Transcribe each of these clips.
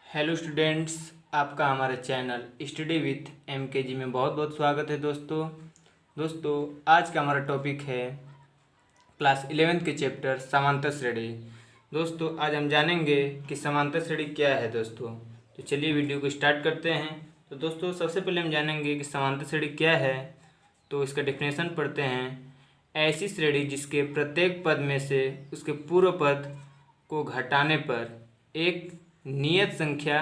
Hello students, आपका हमारे channel study with MKG में बहुत बहुत स्वागत है। दोस्तों आज का हमारा टॉपिक है क्लास 11th के चैप्टर समांतर श्रेणी। दोस्तों आज हम जानेंगे कि समांतर श्रेणी क्या है। तो चलिए वीडियो को स्टार्ट करते हैं। तो दोस्तों सबसे पहले हम जानेंगे कि समांतर श्रेणी क्या है। तो इसका डेफिनेशन पढ़ते हैं। ऐसी श्रेणी जिसके प्रत्येक पद में से उसके पूर्व पद को घटाने पर एक नियत संख्या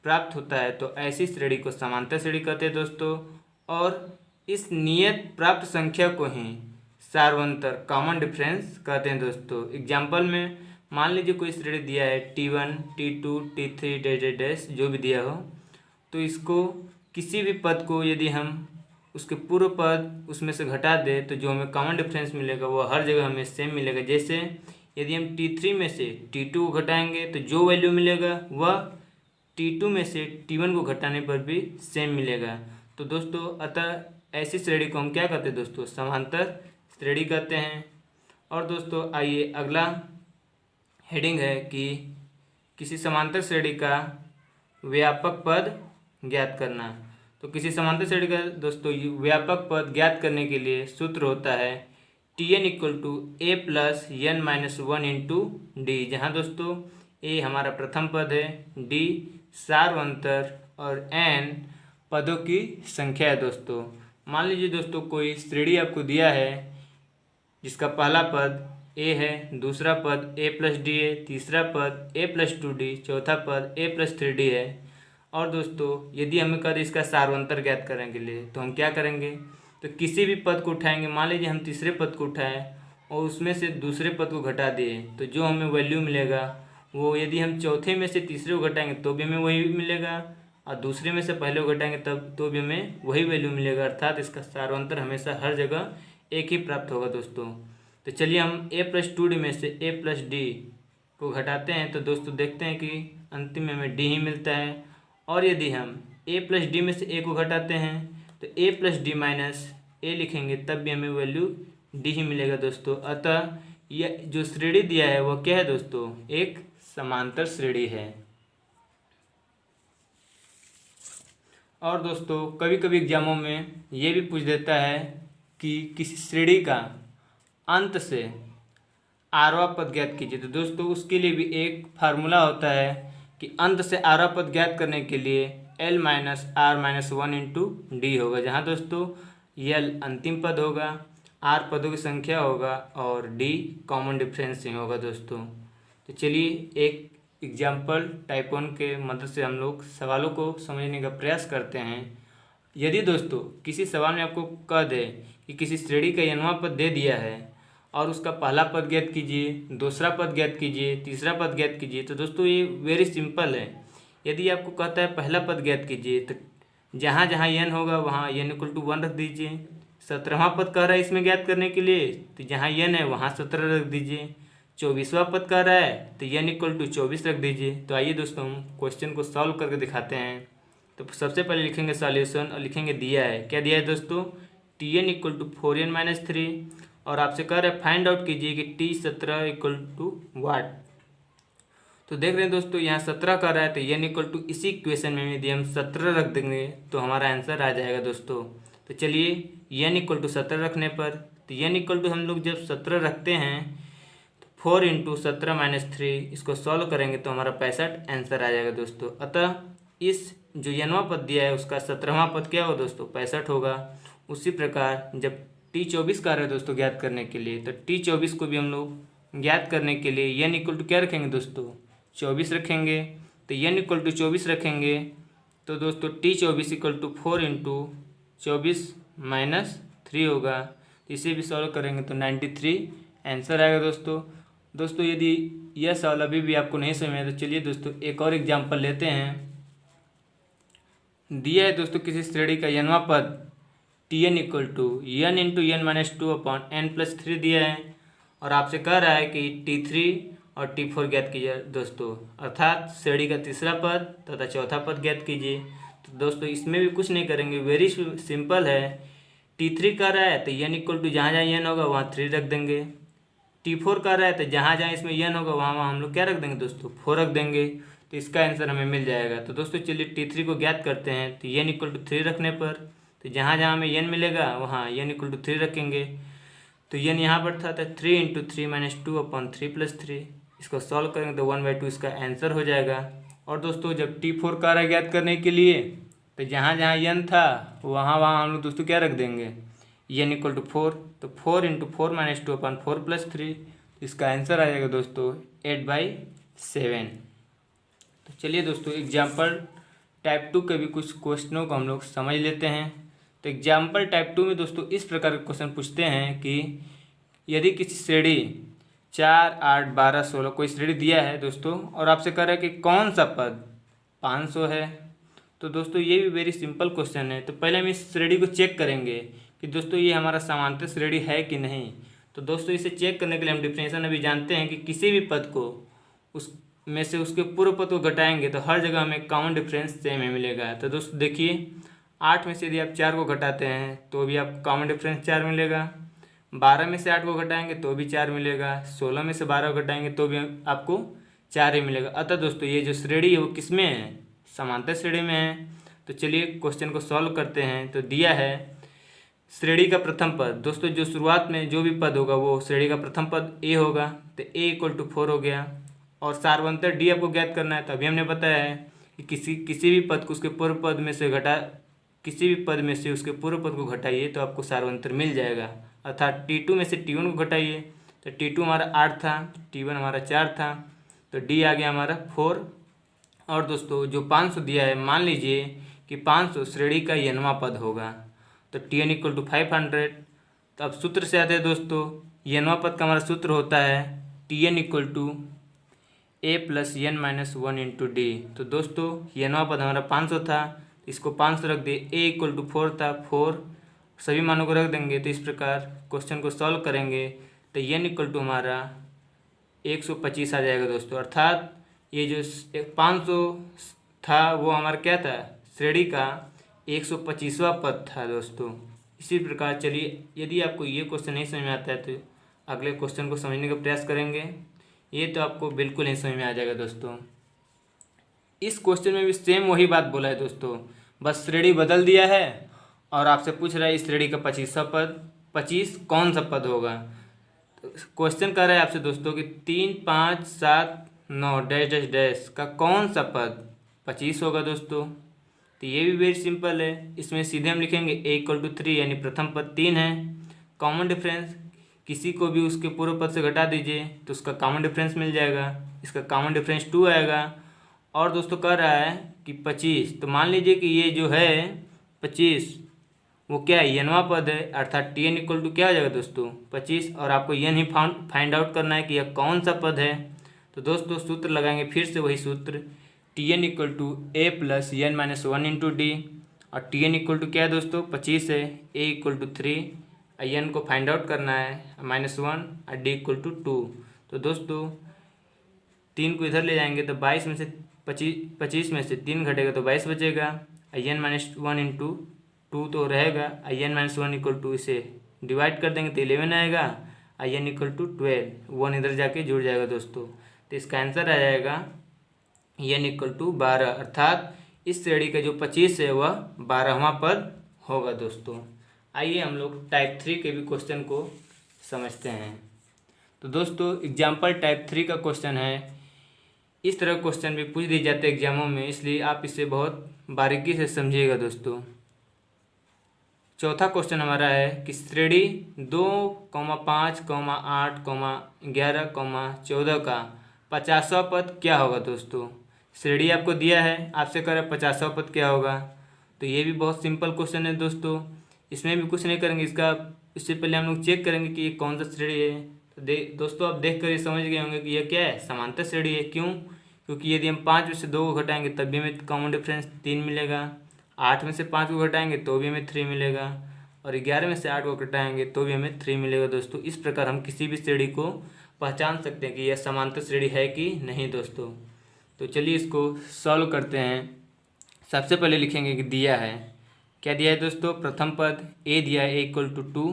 प्राप्त होता है, तो ऐसी श्रेणी को समांतर श्रेणी कहते हैं दोस्तों। और इस नियत प्राप्त संख्या को ही सार्वंतर कॉमन डिफरेंस कहते हैं दोस्तों। एग्जाम्पल में मान लीजिए कोई श्रेणी दिया है T1, T2, T3 dash dash जो भी दिया हो, तो इसको किसी भी पद को यदि हम उसके पूर्व पद उसमें से घटा दे तो जो हमें कॉमन डिफरेंस मिलेगा वो हर जगह हमें सेम मिलेगा। जैसे यदि हम T3 में से T2 को घटाएंगे तो जो वैल्यू मिलेगा वह T2 में से T1 को घटाने पर भी सेम मिलेगा। तो दोस्तों अतः ऐसी श्रेणी को हम क्या कहते हैं दोस्तों? समांतर श्रेणी कहते हैं। और दोस्तों आइए अगला हेडिंग है कि किसी समांतर श्रेणी का व्यापक पद ज्ञात करना। तो किसी समांतर श्रेणी का दोस्तों व्यापक पद ज्ञात करने के लिए सूत्र होता है Tn = a + n - 1 × d, जहाँ दोस्तों a हमारा प्रथम पद है, d सार्वंतर और n पदों की संख्या है दोस्तों। मान लीजिए दोस्तों कोई श्रेणी आपको दिया है जिसका पहला पद a है, दूसरा पद a + d है, तीसरा पद a + 2d, चौथा पद a + 3d है। और दोस्तों यदि हमें कद इसका सार्वंतर ज्ञात करने के लिए तो हम क्या करेंगे? तो किसी भी पद को उठाएंगे। मान लीजिए हम तीसरे पद को उठाएं और उसमें से दूसरे पद को घटा दिए तो जो हमें वैल्यू मिलेगा वो, यदि हम चौथे में से तीसरे को घटाएंगे तो भी हमें वही मिलेगा, और दूसरे में से पहले को घटाएंगे तब तो भी हमें वही वैल्यू मिलेगा। अर्थात इसका सार्वंतर हमेशा हर जगह एक ही प्राप्त होगा दोस्तों। तो चलिए हम a + 2d में से a + d को घटाते हैं तो दोस्तों देखते हैं कि अंतिम में हमें d ही मिलता है। और यदि हम a + d में से a को घटाते हैं तो a + d - a लिखेंगे तब भी हमें वैल्यू d ही मिलेगा दोस्तों। अतः यह जो श्रेणी दिया है वह क्या है दोस्तों? एक समांतर श्रेणी है। और दोस्तों कभी कभी एग्जामों में ये भी पूछ देता है कि किसी श्रेणी का अंत से आरवा पद ज्ञात कीजिए। तो दोस्तों उसके लिए भी एक फार्मूला होता है कि अंत से आरवा पद ज्ञात करने के लिए L - R - 1 × d होगा, जहाँ दोस्तों L अंतिम पद होगा, R पदों की संख्या होगा और d कॉमन डिफरेंस ही होगा दोस्तों। तो चलिए एक एग्जाम्पल टाइप 1 के मदद से हम लोग सवालों को समझने का प्रयास करते हैं। यदि दोस्तों किसी सवाल में आपको कह दे कि किसी श्रेणी का n वां पद दे दिया है और उसका पहला पद ज्ञात कीजिए, दूसरा पद ज्ञात कीजिए, तीसरा पद ज्ञात कीजिए, तो दोस्तों ये वेरी सिंपल है। यदि आपको कहता है पहला पद ज्ञात कीजिए तो जहाँ जहाँ n होगा वहाँ n = 1 रख दीजिए। 17वां पद कह रहा है इसमें ज्ञात करने के लिए तो जहाँ n है वहाँ 17 रख दीजिए। 24वां पद कह रहा है तो n = 24 रख दीजिए। तो आइए दोस्तों हम क्वेश्चन को सॉल्व करके दिखाते हैं। तो सबसे पहले लिखेंगे सॉल्यूशन और लिखेंगे दिया है। क्या दिया है दोस्तों? Tn = 4n - 3 और आपसे कह रहे हैं फाइंड आउट कीजिए कि T17 = वाट। तो देख रहे हैं दोस्तों यहाँ 17 कर रहा है तो n = इसी इक्वेशन में यदि हम 17 रख देंगे तो हमारा आंसर आ जाएगा दोस्तों। तो चलिए n = 17 रखने पर तो n = हम लोग जब 17 रखते हैं तो 4 × 17 - 3 इसको सॉल्व करेंगे तो हमारा 65 आंसर आ जाएगा दोस्तों। अतः इस जो n वां पद दिया है उसका 17वां पद क्या होगा दोस्तों? 65 होगा। उसी प्रकार जब T24 का है दोस्तों ज्ञात करने के लिए तो T24 को भी हम लोग ज्ञात करने के लिए n = क्या रखेंगे दोस्तों? 24 रखेंगे। तो n = 24 रखेंगे तो दोस्तों T24 = 4 × 24 - 3 होगा। इसे भी सॉल्व करेंगे तो 93 आंसर आएगा दोस्तों यदि यह सवाल अभी भी आपको नहीं समझ में तो चलिए दोस्तों एक और एग्जाम्पल लेते हैं। दिया है दोस्तों किसी श्रेणी का n वां पद Tn = n × n - 2/n + 3 दिया है और आपसे कह रहा है कि T3 और T4 ज्ञात कीजिए दोस्तों। अर्थात श्रेणी का तीसरा पद तथा चौथा पद ज्ञात कीजिए। तो दोस्तों इसमें भी कुछ नहीं करेंगे, वेरी सिंपल है। T3 कर रहा है तो n = जहाँ जहाँ n होगा वहाँ 3 रख देंगे। T4 कर रहा है, तो जहाँ जहाँ इसमें n होगा वहाँ वहाँ हम लोग क्या रख देंगे दोस्तों, 4 रख देंगे, तो इसका आंसर हमें मिल जाएगा। तो दोस्तों चलिए T3 को ज्ञात करते हैं। तो n इक्वल टू 3 रखने पर, तो जहाँ जहाँ हमें n मिलेगा वहाँ n इक्वल टू 3 रखेंगे। तो n यहाँ पर था, तो 3 इंटू 3 माइनस 2 अपॉन 3 प्लस 3, इसको सॉल्व करेंगे तो 1/2 इसका आंसर हो जाएगा। और दोस्तों जब T4 कार्य ज्ञात करने के लिए, तो जहाँ जहाँ n था वहाँ वहाँ हम लोग दोस्तों क्या रख देंगे, n इक्वल टू 4, तो 4 इंटू 4 माइनस 2 अपॉन 4 प्लस 3, इसका आंसर आ जाएगा दोस्तों 8/7। तो चलिए दोस्तों एग्जाम्पल टाइप 2 के भी कुछ क्वेश्चनों को हम लोग समझ लेते हैं। तो एग्जाम्पल टाइप 2 में दोस्तों इस प्रकार के क्वेश्चन पूछते हैं कि यदि किसी श्रेणी 4, 8, 12, 16 कोई श्रेणी दिया है दोस्तों, और आपसे कह रहा है कि कौन सा पद 500 है। तो दोस्तों ये भी वेरी सिंपल क्वेश्चन है। तो पहले हम इस श्रेणी को चेक करेंगे कि दोस्तों ये हमारा समांतर श्रेणी है कि नहीं। तो दोस्तों इसे चेक करने के लिए हम डिफरेंशिएशन अभी जानते हैं कि किसी भी पद को उस में से उसके पूर्व पद को घटाएंगे तो हर जगह हमें कॉमन डिफरेंस सेम ही मिलेगा। तो दोस्तों देखिए 8 में से यदि आप 4 को घटाते हैं तो भी आपको कॉमन डिफरेंस 4 मिलेगा, 12 में से 8 को घटाएंगे तो भी 4 मिलेगा, 16 में से 12 को घटाएंगे तो भी आपको 4 ही मिलेगा। अतः दोस्तों ये जो श्रेणी है वो किस में है, समांतर श्रेणी में है। तो चलिए क्वेश्चन को सॉल्व करते हैं। तो दिया है श्रेणी का प्रथम पद, दोस्तों जो शुरुआत में जो भी पद होगा वो श्रेणी का प्रथम पद a होगा, तो a इक्वल टू 4 हो गया। और सार्वंतर d आपको ज्ञात करना है। तो अभी हमने बताया है कि किसी भी पद को उसके पूर्व पद में से उसके पूर्व पद को घटाइए तो आपको सार्वंतर मिल जाएगा। अर्थात T2 में से T1 को घटाइए, तो T2 हमारा 8 था, T1 हमारा 4 था, तो D आ गया हमारा 4। और दोस्तों जो 500 दिया है, मान लीजिए कि 500 श्रेणी का n वां पद होगा, तो Tn इक्वल टू 500। तो अब सूत्र से आते हैं दोस्तों, n वां पद का हमारा सूत्र होता है Tn equal to a plus n minus 1 into d. तो दोस्तों n वां पद हमारा 500 था, इसको 500 रख दिए, a इक्वल टू 4 था, 4 सभी मानों को रख देंगे। तो इस प्रकार क्वेश्चन को सॉल्व करेंगे तो n इक्वल टू हमारा 125 आ जाएगा दोस्तों। अर्थात ये जो 500 था वो हमारा क्या था, श्रेणी का 125वां पद था दोस्तों। इसी प्रकार चलिए यदि आपको ये क्वेश्चन नहीं समझ में आता है तो अगले क्वेश्चन को समझने का प्रयास करेंगे। ये तो आपको बिल्कुल नहीं समझ में आ जाएगा दोस्तों। इस क्वेश्चन में भी सेम वही बात बोला है दोस्तों, बस श्रेणी बदल दिया है और आपसे पूछ रहा है इस श्रेणी का 25वां पद 25 कौन सा पद होगा। तो क्वेश्चन कर रहा है आपसे दोस्तों कि 3, 5, 7, 9 डैश डैश डैश का कौन सा पद 25 होगा दोस्तों। तो ये भी वेरी सिंपल है। इसमें सीधे हम लिखेंगे a इक्वल टू 3, यानी प्रथम पद 3 है। कॉमन डिफरेंस किसी को भी उसके पूर्व पद से घटा दीजिए तो उसका कॉमन डिफरेंस मिल जाएगा, इसका कॉमन डिफरेंस 2 आएगा। और दोस्तों कह रहा है कि 25, तो मान लीजिए कि ये जो है 25 वो क्या है, n वां पद है, अर्थात Tn इक्वल टू क्या हो जाएगा दोस्तों 25, और आपको n ही फाइंड आउट करना है कि यह कौन सा पद है। तो दोस्तों सूत्र लगाएंगे फिर से वही सूत्र, Tn equal to a plus n minus 1 into d. और Tn इक्वल टू क्या है दोस्तों 25 है, a इक्वल टू 3, n को फाइंड आउट करना है -1 और d इक्वल टू 2। तो दोस्तों 3 को इधर ले जाएंगे तो 22 में से 25 में से 3 घटेगा तो 22 बचेगा, n माइनस 1 इंटू 2 तो रहेगा, n माइनस 1 इक्वल टू इसे डिवाइड कर देंगे तो 11 आएगा, n इक्वल टू 12, 1 इधर जाके जुड़ जाएगा दोस्तों। तो इसका आंसर आ जाएगा n इक्वल टू 12, अर्थात इस श्रेणी का जो 25 है वह 12वां पद होगा दोस्तों। आइए हम लोग टाइप 3 के भी क्वेश्चन को समझते हैं। तो दोस्तों एग्जाम्पल टाइप 3 का क्वेश्चन है। इस तरह क्वेश्चन भी पूछ दिए जाते हैं एग्जामों में, इसलिए आप इसे बहुत बारीकी से समझिएगा दोस्तों। चौथा क्वेश्चन हमारा है कि श्रेणी 2, 5, 8, 11, 14 का 50वां पद क्या होगा दोस्तों। श्रेणी आपको दिया है, आपसे कह रहा है 50वां पद क्या होगा। तो ये भी बहुत सिंपल क्वेश्चन है दोस्तों, इसमें भी कुछ नहीं करेंगे। इससे पहले हम लोग चेक करेंगे कि ये कौन सा श्रेणी है। तो दोस्तों आप देख कर ये समझ गए होंगे कि यह क्या है, समांतर श्रेणी है। क्यों, क्योंकि यदि हम 5 में से 2 को घटाएंगे तब भी हमें कॉमन डिफरेंस 3 मिलेगा, 8 में से 5 को घटाएंगे तो भी हमें 3 मिलेगा, और 11 में से 8 को घटाएंगे तो भी हमें 3 मिलेगा दोस्तों। इस प्रकार हम किसी भी श्रेणी को पहचान सकते हैं कि यह समांतर श्रेणी है कि नहीं दोस्तों। तो चलिए इसको सॉल्व करते हैं। सबसे पहले लिखेंगे कि दिया है, क्या दिया है दोस्तों, प्रथम पद a दिया है a इक्वल टू 2,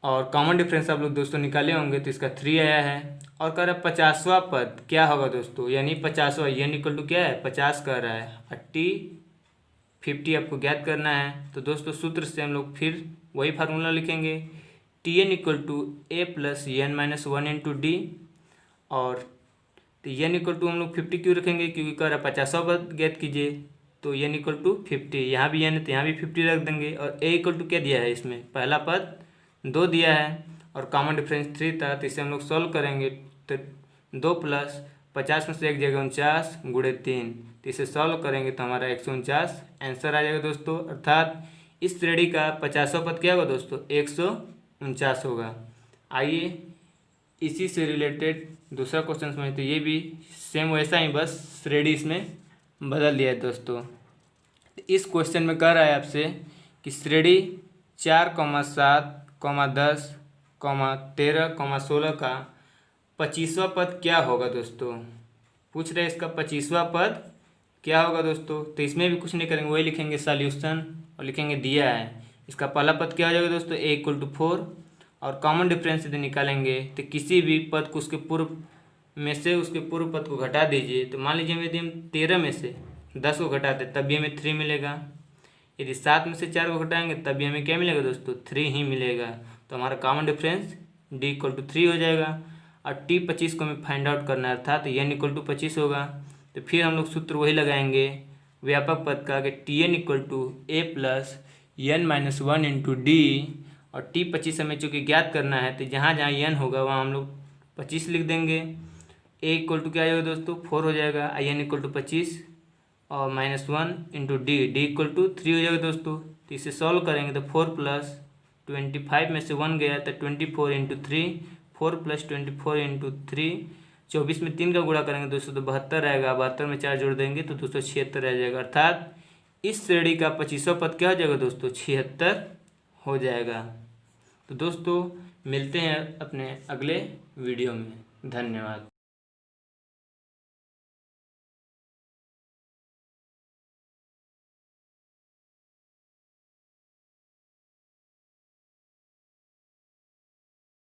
और कॉमन डिफरेंस आप लोग दोस्तों निकाले होंगे, तो इसका 3 आया है। और कह रहा है 50वां पद क्या होगा दोस्तों, यानी 50वां n इक्वल टू क्या है 50 कह रहा है, और t 50 आपको ज्ञात करना है। तो दोस्तों सूत्र से हम लोग फिर वही फार्मूला लिखेंगे, Tn equal to a plus n minus 1 into d. और तो n इक्वल टू हम लोग 50 क्यों रखेंगे, क्योंकि कह रहा है 50वां पद ज्ञात कीजिए, तो n इक्वल टू 50, यहाँ भी n है तो यहाँ भी 50 रख देंगे। और a इक्वल टू क्या दिया है, इसमें पहला पद 2 दिया है और कॉमन डिफरेंस 3 था, तो इसे हम लोग सॉल्व करेंगे। तो 2 प्लस 50 में से एक जगह 49 गुणे 3, तो इसे सॉल्व करेंगे तो हमारा 149 आंसर आ जाएगा दोस्तों। अर्थात इस श्रेणी का 50वां पद क्या होगा दोस्तों, 149 होगा। आइए इसी से रिलेटेड दूसरा क्वेश्चन समझते, ये भी सेम वैसा ही, बस श्रेणी इसमें बदल दिया है दोस्तों। इस क्वेश्चन में कह रहा है आपसे कि श्रेणी 4,7, 10, 13, 16 का 25वां पद क्या होगा दोस्तों। पूछ रहे हैं इसका 25वां पद क्या होगा दोस्तों। तो इसमें भी कुछ नहीं करेंगे, वही लिखेंगे सॉल्यूशन और लिखेंगे दिया है। इसका पहला पद क्या हो जाएगा दोस्तों, a इक्वल टू 4। और कॉमन डिफरेंस यदि निकालेंगे तो किसी भी पद को उसके पूर्व में से उसके पूर्व पद को घटा दीजिए। तो मान लीजिए यदि हम 13 में से 10 को घटाते तब भी हमें 3 मिलेगा, यदि 7 में से 4 को घटाएंगे तब भी हमें क्या मिलेगा दोस्तों, 3 ही मिलेगा। तो हमारा common difference d equal to 3 हो जाएगा। और t 25 को हमें फाइंड आउट करना है, अर्थात n इक्वल टू 25 होगा। तो फिर हम लोग सूत्र वही लगाएंगे व्यापक पद का, कि Tn equal to a plus n minus 1 into d. और t 25 हमें चूँकि ज्ञात करना है, तो जहाँ जहाँ n होगा वहाँ हम लोग 25 लिख देंगे। a इक्वल टू क्या आ जाएगा दोस्तों, 4 हो जाएगा, n इक्वल टू 25 और minus 1 into d equal to 3 हो जाएगा दोस्तों। तो इसे सॉल्व करेंगे तो 4 प्लस 25 में से 1 गया तो 24 इंटू 3, 4 प्लस 24 इंटू 3, 24 में 3 का गुणा करेंगे दोस्तों तो 72 रहेगा, 72 में 4 जोड़ देंगे तो 276 रह जाएगा। अर्थात इस श्रेणी का 25वां पद क्या हो जाएगा दोस्तों, 76 हो जाएगा। तो दोस्तों मिलते हैं अपने अगले वीडियो में, धन्यवाद।